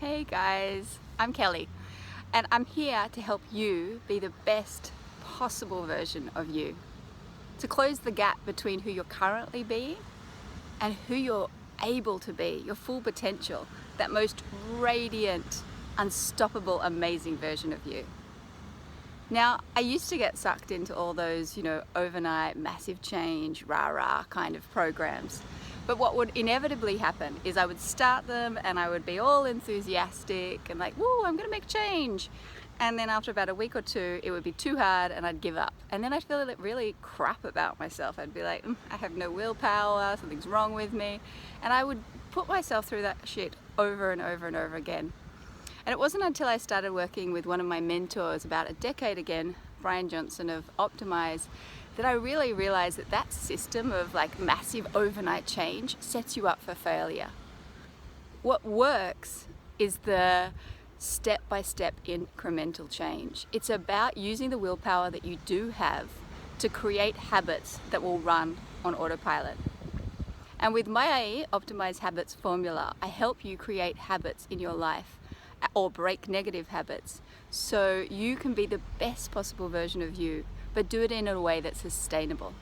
Hey guys, I'm Kelly and I'm here to help you be the best possible version of you. To close the gap between who you're currently being and who you're able to be, your full potential, that most radiant, unstoppable, amazing version of you. Now, I used to get sucked into all those, overnight, massive change, rah-rah kind of programs. But what would inevitably happen is I would start them and I would be all enthusiastic and like, woo, I'm gonna make change. And then after about a week or two, it would be too hard and I'd give up. And then I'd feel really crap about myself. I'd be like, I have no willpower, something's wrong with me. And I would put myself through that shit over and over and over again. And it wasn't until I started working with one of my mentors about a decade again, Brian Johnson of Optimize, that I really realized that that system of like massive overnight change sets you up for failure. What works is the step-by-step incremental change. It's about using the willpower that you do have to create habits that will run on autopilot. And with my Optimize Habits formula, I help you create habits in your life or break negative habits so you can be the best possible version of you, but do it in a way that's sustainable.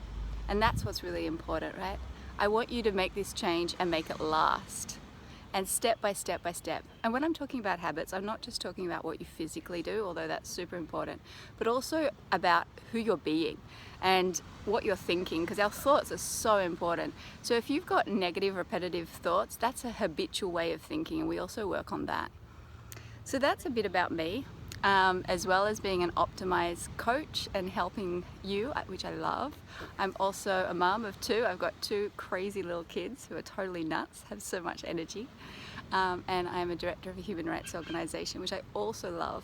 And that's what's really important, right? I want you to make this change and make it last. And step by step by step. And when I'm talking about habits, I'm not just talking about what you physically do, although that's super important, but also about who you're being and what you're thinking, because our thoughts are so important. So if you've got negative, repetitive thoughts, that's a habitual way of thinking, and we also work on that. So that's a bit about me, as well as being an Optimize coach and helping you, which I love. I'm also a mom of two. I've got two crazy little kids who are totally nuts, have so much energy. And I'm a director of a human rights organization, which I also love,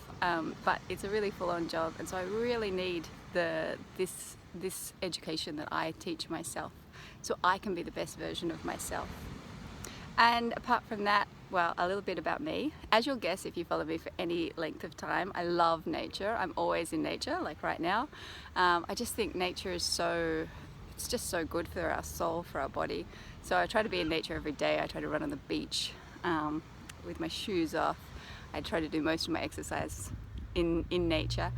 but it's a really full-on job. And so I really need this education that I teach myself so I can be the best version of myself. And apart from that, well, a little bit about me. As you'll guess if you follow me for any length of time, I love nature. I'm always in nature, like right now. I just think nature is it's just so good for our soul, for our body. So I try to be in nature every day. I try to run on the beach with my shoes off. I try to do most of my exercise in nature.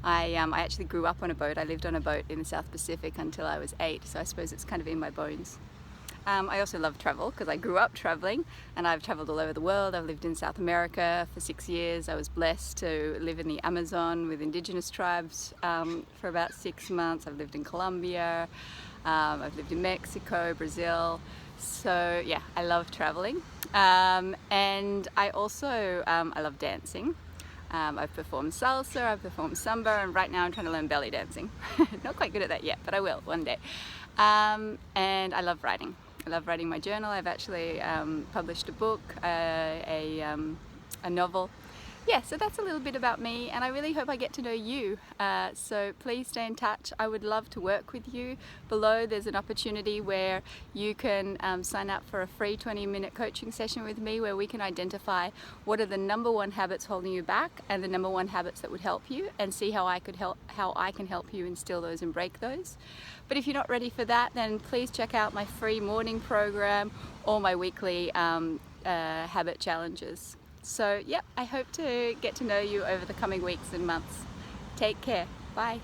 I actually grew up on a boat. I lived on a boat in the South Pacific until I was 8, so I suppose it's kind of in my bones. I also love travel because I grew up traveling and I've traveled all over the world. I've lived in South America for 6 years. I was blessed to live in the Amazon with indigenous tribes for about 6 months. I've lived in Colombia, I've lived in Mexico, Brazil. So yeah, I love traveling. And I also, I love dancing. I've performed salsa, I've performed samba, and right now I'm trying to learn belly dancing. Not quite good at that yet, but I will one day. And I love writing. I love writing my journal. I've actually published a book, a novel. Yeah, so that's a little bit about me, and I really hope I get to know you. So please stay in touch. I would love to work with you. Below there's an opportunity where you can sign up for a free 20-minute coaching session with me where we can identify what are the #1 habits holding you back and the #1 habits that would help you, and see how I can help you instill those and break those. But if you're not ready for that, then please check out my free morning program or my weekly habit challenges. So, yep, I hope to get to know you over the coming weeks and months. Take care. Bye.